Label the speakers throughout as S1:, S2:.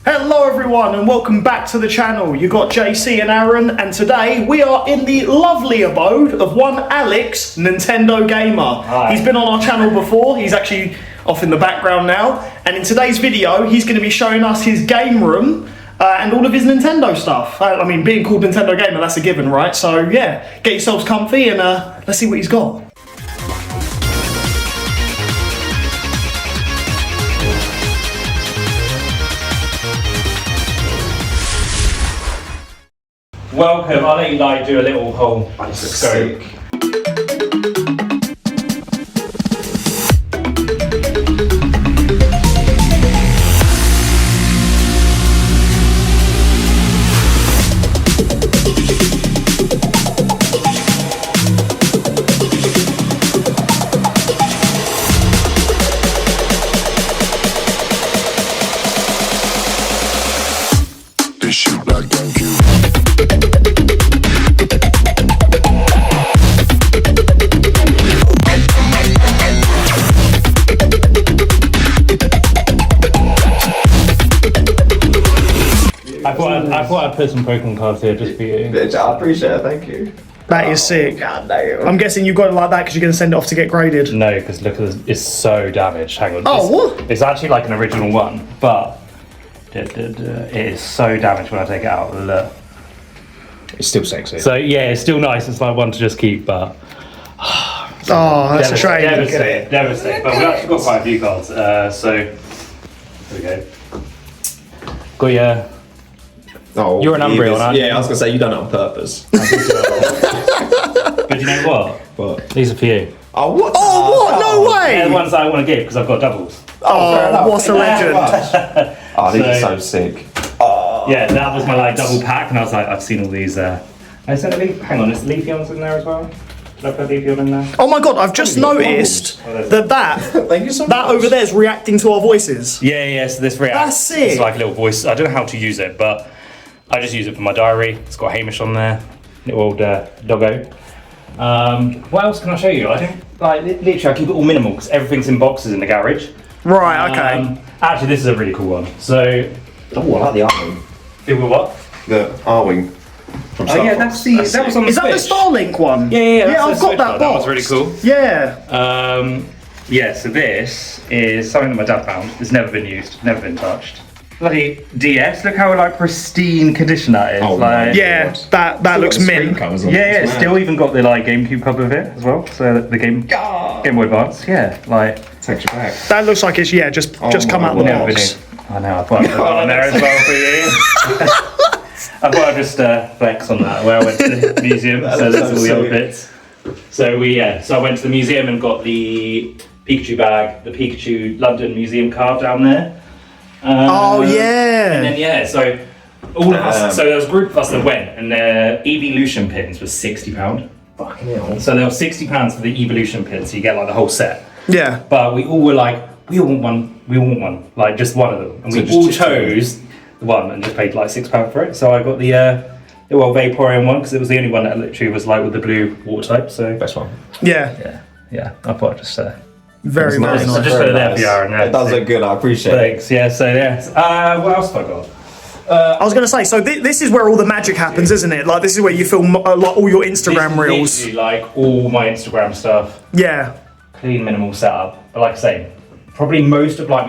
S1: Hello everyone and welcome back to the channel. You got JC and Aarron, and today we are in the lovely abode of one Alex, Nintendo Gamer.
S2: Hi.
S1: He's been on our channel before, he's actually off in the background now, and in today's video he's going to be showing us his game room and all of his Nintendo stuff. I mean, being called Nintendo Gamer, that's a given, right? So yeah, get yourselves comfy and let's see what he's got.
S2: Welcome. I'll let you do a little whole scope. I thought I'd put some Pokémon cards here just for you.
S3: Bitch, I appreciate it, thank you.
S1: That is sick.
S3: God damn.
S1: I'm guessing you got it like that because you're going to send it off to get graded.
S2: No, because look at this, it's so damaged. Hang on.
S1: Oh, what?
S2: It's actually like an original one, but it is so damaged when I take it out. Look.
S3: It's still sexy.
S2: So yeah, it's still nice. It's like one to just keep, but
S1: Oh, that's a shame.
S2: Devastating. But we've actually got quite a few cards. So here we go. Got your.
S3: Oh,
S2: You're an Umbreon, aren't you?
S3: Yeah, I was gonna say you done it on purpose.
S2: But you know what?
S3: What?
S2: These are for you.
S3: Oh, what?
S1: Oh, what? No way!
S2: They're the ones I want to give because I've got doubles.
S1: Oh, what a legend.
S3: Oh, these are so sick.
S2: Yeah, that was my double pack, and I was like, I've seen all these. I said, hang on, is Leafeon's in there as well? Did I put Leafeon in there?
S1: Oh my god, I've just noticed that
S3: Thank you so much.
S1: that over there is reacting to our voices.
S2: Yeah. So this reacts.
S1: That's sick.
S2: It's like a little voice. I don't know how to use it, but I just use it for my diary. It's got Hamish on there, little old doggo. What else can I show you? I don't literally. I keep it all minimal because everything's in boxes in the garage.
S1: Right, okay.
S2: Actually, this is a really cool one. So,
S3: Oh, I like the Arwing.
S2: it will what?
S3: The Arwing. From
S2: Oh yeah, that was on the
S1: Is that the
S2: Switch.
S1: Starlink one?
S2: Yeah,
S1: Yeah,
S2: that's
S1: I've got
S2: the Switch
S1: that
S2: one.
S1: box.
S2: That was really cool.
S1: Yeah.
S2: Yeah, so this is something that my dad found. It's never been used, never been touched. Bloody DS, look how pristine condition that is.
S3: Oh my
S1: Yeah, that looks mint.
S2: Yeah, it's still even got the GameCube cover of it as well. So the Game Boy Advance,
S3: Takes you back.
S1: That looks like it's, just come out the
S2: never been
S1: box.
S2: in. I know, I thought I'd put that on there as well for you. I thought I'd just flex on that where I went to the museum. So that's all the other bits. So so I went to the museum and got the Pikachu bag, the Pikachu London Museum card down there.
S1: Oh yeah.
S2: And then so all of us. So there was a group of us that went, and their evolution pins was £60.
S3: Fucking hell.
S2: So there was £60 for the evolution pins. So you get the whole set.
S1: Yeah.
S2: But we all were like, we all want one, like just one of them, and
S3: So
S2: we
S3: just
S2: all
S3: two.
S2: chose the one and just paid £6 for it. So I got the old Vaporeon one because it was the only one that literally was with the blue water type. So
S3: Best one.
S1: Yeah.
S2: yeah. I thought I'd just
S1: Very
S3: nice.
S1: nice.
S2: I just put it there for you, Aaron.
S3: It does look good, I appreciate it.
S2: Thanks. Yeah. So what else have I got?
S1: I was going to say, so this is where all the magic happens, isn't it? Like, this is where you film all your Instagram reels.
S2: This is literally all my Instagram stuff.
S1: Yeah.
S2: Clean, minimal setup. But like I say, probably most of my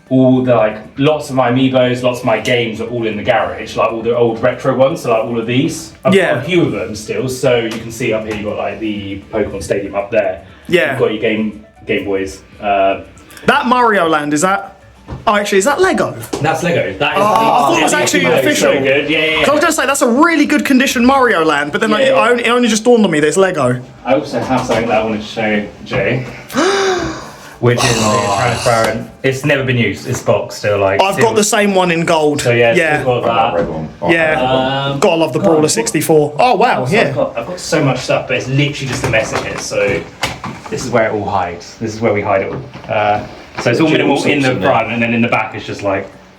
S2: all the lots of my amiibos, lots of my games are all in the garage, all the old retro ones, so all of these. I've got a few of them still, so you can see up here you've got the Pokemon Stadium up there.
S1: Yeah.
S2: You've got your Game Boys.
S1: That Mario Land, is that? Oh, actually, is that Lego?
S2: That's Lego. That is
S1: I thought it was actually official.
S2: So good. Yeah.
S1: I was going to say, that's a really good condition Mario Land, but then it only just dawned on me that it's Lego.
S2: I also have something that I wanted to show Jay. Which is transparent. It's never been used. It's boxed still.
S1: I've got the same one in gold.
S2: So still got that.
S3: Red one.
S1: Yeah. Gotta love the Brawler 64. Oh wow,
S2: So
S1: yeah.
S2: I've got so much stuff, but it's literally just a mess in here. So this is where it all hides. This is where we hide it all. So it's all minimal in the front, and then in the back it's just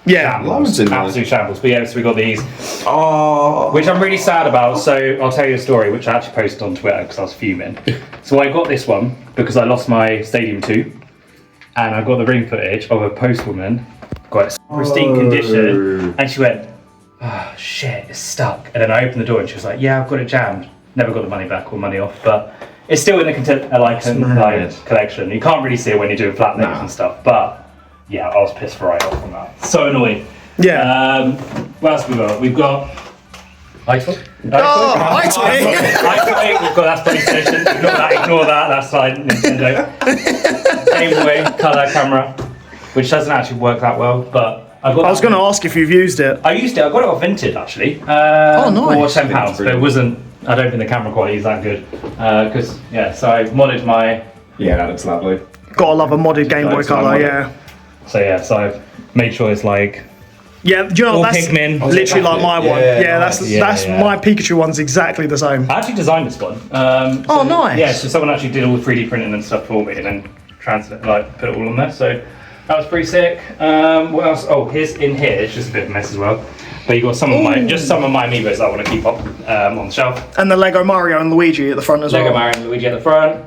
S1: Yeah.
S3: Loads in there.
S2: absolute shambles. But yeah, so we got these,
S3: Oh.
S2: which I'm really sad about. So I'll tell you a story, which I actually posted on Twitter because I was fuming. So I got this one because I lost my Stadium 2, and I got the ring footage of a postwoman got it in pristine condition, and she went, "Oh shit, it's stuck." And then I opened the door, and she was like, "Yeah, I've got it jammed." Never got the money back or money off, but it's still in the collection. You can't really see it when you're doing flat lays and stuff, but yeah, I was pissed right off on that. So annoying.
S1: Yeah.
S2: What else we got? We've got iToy.
S1: Oh, iToy.
S2: We've got that's PlayStation. Ignore that. That's like Nintendo. Game Boy color camera, which doesn't actually work that well, but I was
S1: going to ask if you've used it.
S2: I used it. I got it off Vinted actually.
S1: Nice.
S2: For £10, but it wasn't. I don't think the camera quality is that good. So I modded my.
S3: Yeah, that looks lovely.
S1: Gotta love a modded Game Boy Color, yeah.
S2: So I've made sure it's like.
S1: Yeah, do you know that's
S2: Pikmin.
S1: literally like my one. Yeah,
S3: nice.
S1: that's my Pikachu one's exactly the same.
S2: I actually designed this one.
S1: Nice.
S2: Yeah, so someone actually did all the 3D printing and stuff for me, and then put it all on there. So that was pretty sick. What else? Oh, in here. It's just a bit of a mess as well. But you got some of my amiibos that I want to keep up on the shelf.
S1: And the Lego Mario and Luigi at the front as well.
S2: Lego Mario and Luigi at the front.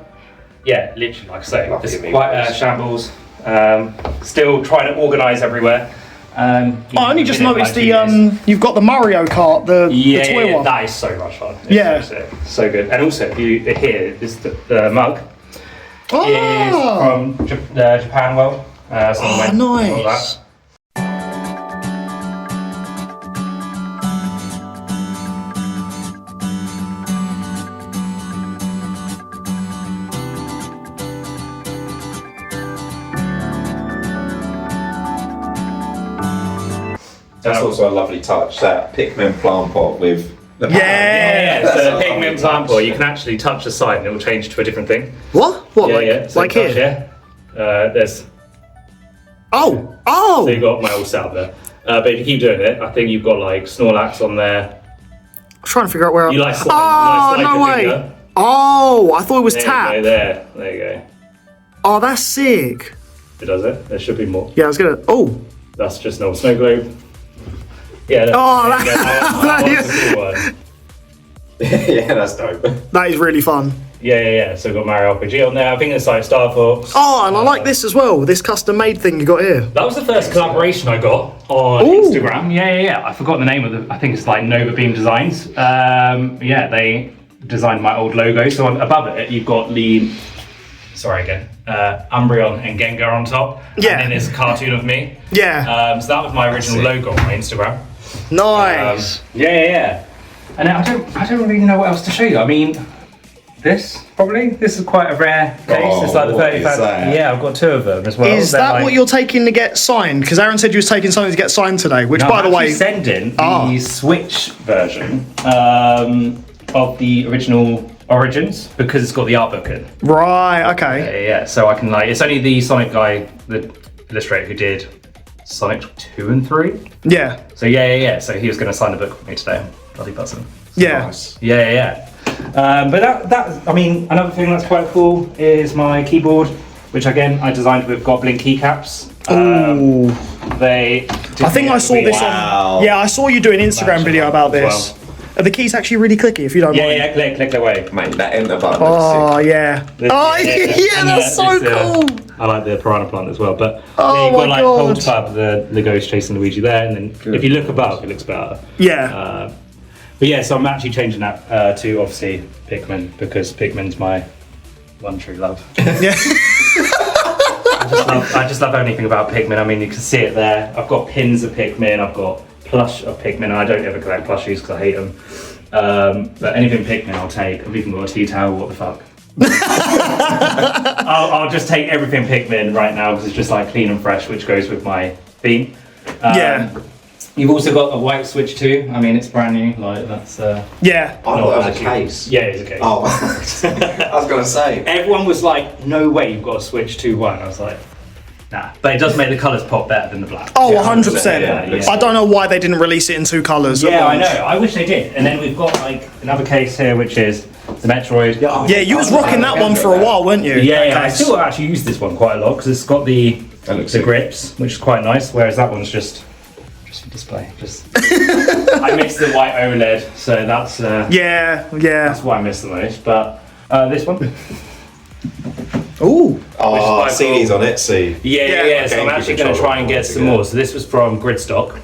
S2: Yeah, literally, like I say, it's quite shambles. Still trying to organise everywhere.
S1: I only just noticed you've got the Mario Kart, the toy one.
S2: That is so much fun.
S1: It's
S2: so good. And also, here is the mug. Is from Japan World.
S1: Nice.
S3: That's also a lovely touch, that Pikmin plant pot with the
S1: Yeah.
S2: So the Pikmin plant pot, you can actually touch the side and it will change to a different thing.
S1: What?
S2: So
S1: like here?
S2: Yeah. There's.
S1: So
S2: you've got my all set up there. But if you keep doing it, I think you've got like Snorlax on there.
S1: I'm trying to figure out where.
S2: You like slide
S1: no
S2: your
S1: way.
S2: finger.
S1: Oh, I thought it was tap.
S2: There you go.
S1: Oh, that's sick.
S2: It does it. There should be more.
S1: Yeah, I was gonna. Oh.
S2: That's just normal snow globe. Yeah.
S1: That's
S2: cool one.
S3: Yeah, that's dope.
S1: That is really fun.
S2: Yeah. So we've got Mario RPG on there. I think it's like Star Fox.
S1: Oh, and I like this as well. This custom made thing you got here.
S2: That was the first collaboration I got on Instagram. Yeah. I forgot the name of I think it's like Nova Beam Designs. They designed my old logo. So above it, you've got Umbreon and Gengar on top.
S1: Yeah.
S2: And then there's a cartoon of me.
S1: Yeah.
S2: So that was my original logo on my Instagram.
S1: Nice.
S2: Yeah. And I don't really know what else to show you. I mean, this is quite a rare case. It's like the 35. Yeah, I've got two of them as well.
S1: Is that what you're taking to get signed? Because Aarron said you was taking something to get signed today. Which, by the way,
S2: sending the Switch version of the original Origins because it's got the art book in.
S1: Right. Okay.
S2: Yeah. So I can it's only the Sonic guy, the illustrator who did Sonic 2 and 3.
S1: Yeah.
S2: So yeah. So he was going to sign the book with me today. Bloody buzzing.
S1: Yeah.
S3: Nice.
S2: Yeah. But that I mean, another thing that's quite cool is my keyboard, which again I designed with Goblin keycaps.
S1: Ooh.
S2: I
S1: think I saw this on. Yeah, I saw you do an Instagram video about this. Are the keys actually really clicky? If you don't mind.
S2: Yeah. Click away.
S3: Mate, that enter button
S1: Oh
S3: looks sick.
S1: yeah. That's so cool.
S2: I like the piranha plant as well, but
S1: Oh
S2: you've got
S1: my
S2: Cold
S1: God.
S2: Pub, the ghost chasing Luigi there, and then if you look above, it looks better.
S1: Yeah.
S2: But yeah, so I'm actually changing that to obviously Pikmin because Pikmin's my one true love.
S1: Yeah.
S2: I just love anything about Pikmin. I mean, you can see it there. I've got pins of Pikmin. I've got plush of Pikmin. I don't ever collect plushies because I hate them. But anything Pikmin, I'll take. I've even got a tea towel. What the fuck? I'll just take everything Pikmin right now because it's just like clean and fresh, which goes with my theme.
S1: Yeah.
S2: You've also got a white Switch too. I mean, it's brand new. Like that's.
S1: Yeah.
S3: I thought that was a case.
S2: Yeah, it's a case.
S3: Oh, I was gonna say.
S2: Everyone was like, "No way, you've got a Switch 2.1." I was like, "Nah," but it does make the colours pop better than the black.
S1: Oh, 100%.
S2: Yeah.
S1: I don't know why they didn't release it in two colours.
S2: Yeah, I know. I wish they did. And then we've got like another case here, which is the Metroid.
S1: Yeah, you was rocking that one for a while, weren't you?
S2: Yeah. I still actually use this one quite a lot because it's got the grips, which is quite nice. Whereas that one's just for display. I miss the white OLED, so that's
S1: Yeah.
S2: that's what I miss the most. But this one.
S1: Ooh.
S3: Oh,
S2: quite cool.
S3: CDs on Etsy.
S2: Yeah. So I'm
S3: GameCube
S2: actually going to try and get some
S3: controller
S2: more. So this was from Gridstock.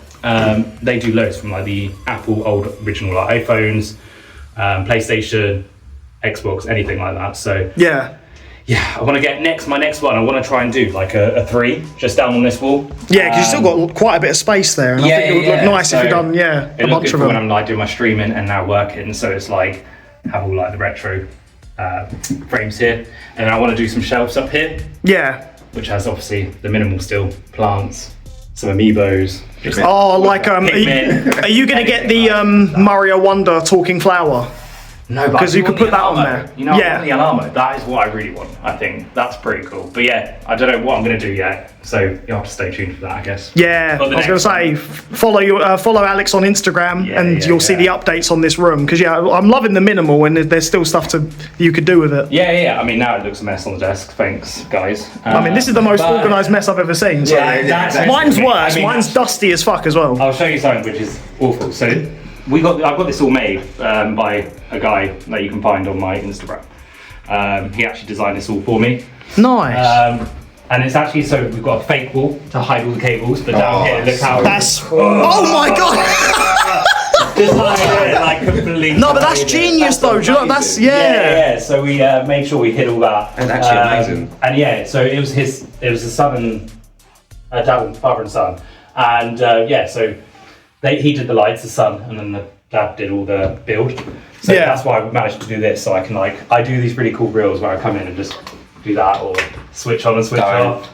S2: They do loads from like the Apple old original like iPhones, PlayStation, Xbox, anything like that. So
S1: Yeah.
S2: yeah, I want to get my next one. I want to try and do like a 3 just down on this wall.
S1: Yeah, because you've still got quite a bit of space there, and I think it would look nice if you've done a
S2: it
S1: bunch
S2: good
S1: of
S2: for when
S1: them.
S2: I'm like doing my streaming and now working. So it's like have all like the retro frames here, and then I want to do some shelves up here,
S1: Yeah.
S2: which has obviously the minimal still plants, some amiibos.
S1: Oh, like
S2: Pikmin,
S1: are you going to get the Mario Wonder talking flower?
S2: No, but
S1: 'Cause
S2: I
S1: you
S2: do
S1: could
S2: want
S1: put
S2: the
S1: that on
S2: Alamo.
S1: there.
S2: You know,
S1: Yeah.
S2: I want the Alamo. That is what I really want. I think that's pretty cool. But yeah, I don't know what I'm going to do yet, so you'll have to stay tuned for that, I guess.
S1: Yeah,
S2: But
S1: I
S2: the
S1: was going to say,
S2: next
S1: follow Alex on Instagram,
S2: Yeah,
S1: and
S2: yeah,
S1: you'll see the
S2: yeah.
S1: updates on this room. Because I'm loving the minimal, and there's still stuff you could do with it.
S2: Yeah. I mean, now it looks a mess on the desk. Thanks, guys.
S1: I mean, this is the most
S2: but-
S1: organised mess I've ever seen. So.
S2: Yeah, exactly.
S1: Mine's
S2: I
S1: worse.
S2: mean,
S1: Mine's dusty as fuck as well.
S2: I'll show you something which is awful. So I've got this all made by a guy that you can find on my Instagram. He actually designed this all for me.
S1: Nice.
S2: And it's actually, so we've got a fake wall to hide all the cables, but down here, look how
S1: That's. Oh my god!
S2: just like completely.
S1: No, but that's genius though. Do you know that's
S2: Yeah. So we made sure we hid all that.
S3: That's actually amazing.
S2: And yeah, so it was his son and dad, father and son, and so he did the lights, the son, and then the dad did all the build. So
S1: Yeah.
S2: that's why we managed to do this. So I can I do these really cool reels where I come in and just do that or switch on and switch off.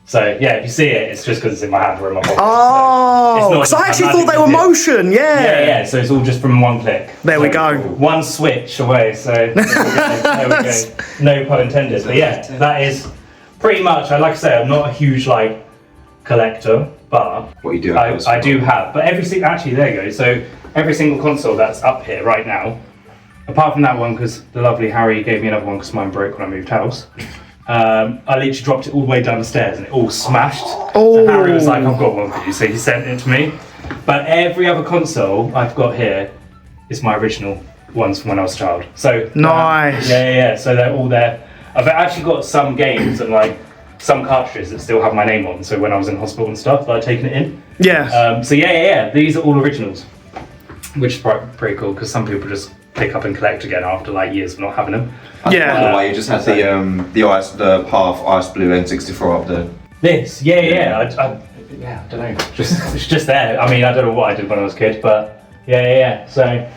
S2: So yeah, if you see it, it's just because it's in my hand or in my pocket.
S1: Oh,
S2: So
S1: because I actually thought they were
S2: magic.
S1: motion.
S2: Yeah, so it's all just from one click.
S1: There we
S2: So
S1: go.
S2: One switch away, so there we go. No pun intended. But yeah, that is pretty much, like I say, I'm not a huge collector, but
S3: What you do have.
S2: I do have. But actually there you go. So every single console that's up here right now, apart from that one, because the lovely Harry gave me another one because mine broke when I moved house. I literally dropped it all the way down the stairs and it all smashed. So Harry was like, I've got one for you, so he sent it to me. But every other console I've got here is my original ones from when I was a child. So
S1: Nice.
S2: Yeah. So they're all there. I've actually got some games and some cartridges that still have my name on. So when I was in hospital and stuff, I'd taken it in.
S1: Yeah.
S2: So yeah. These are all originals, which is pretty cool because some people just pick up and collect again after years of not having them.
S1: Yeah.
S3: By the way, you just had the Path Ice Blue N64 up there.
S2: This, yeah. I don't know. It's just there. I mean, I don't know what I did when I was a kid, but yeah. So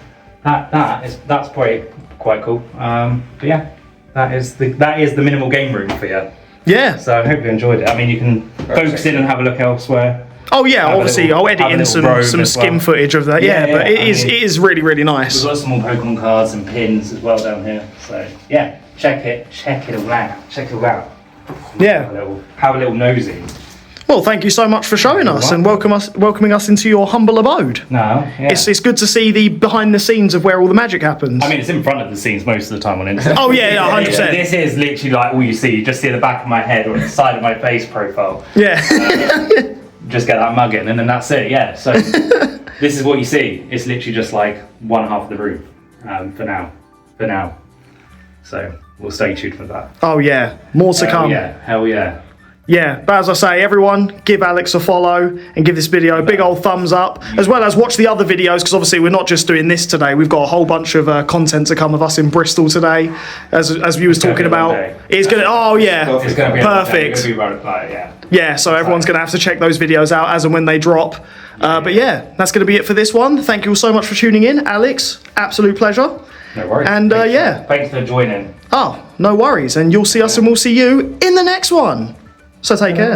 S2: that's quite cool. But yeah, that is the minimal game room for you.
S1: Yeah.
S2: So I hope you enjoyed it. I mean, you can focus in and have a look elsewhere.
S1: Oh yeah,
S2: Have a
S1: obviously
S2: little-
S1: I'll
S2: have
S1: edit
S2: a
S1: in
S2: little robe
S1: some
S2: as
S1: skim
S2: well.
S1: footage of that. Yeah, but it is really
S2: We've
S1: nice.
S2: got some more Pokemon cards and pins as well down here. So yeah, check it all out. Check it all out.
S1: Yeah.
S2: Have a little nosy.
S1: Well, thank you so much for showing us and welcoming us into your humble abode.
S2: No, yeah.
S1: It's good to see the behind the scenes of where all the magic happens.
S2: I mean, it's in front of the scenes most of the time on Instagram.
S1: Oh yeah, 100%.
S2: This is literally all you see. You just see the back of my head or the side of my face profile.
S1: Yeah.
S2: Just get that mug in, and then that's it. Yeah. So this is what you see. It's literally just one half of the room for now. So we'll stay tuned for that.
S1: Oh yeah, more to come.
S2: Hell yeah.
S1: Yeah, but as I say, everyone give Alex a follow and give this video a big old thumbs up, as well as watch the other videos, because obviously we're not just doing this today. We've got a whole bunch of content to come of us in Bristol today, as we was talking about. It's gonna. Oh yeah,
S2: It's going to be
S1: perfect.
S2: It's gonna be right, yeah.
S1: Yeah, so everyone's going to have to check those videos out as and when they drop. But yeah, that's going to be it for this one. Thank you all so much for tuning in. Alex, absolute pleasure.
S2: No worries.
S1: And
S2: Thanks for joining.
S1: Oh, no worries. And you'll see us and we'll see you in the next one. So take care.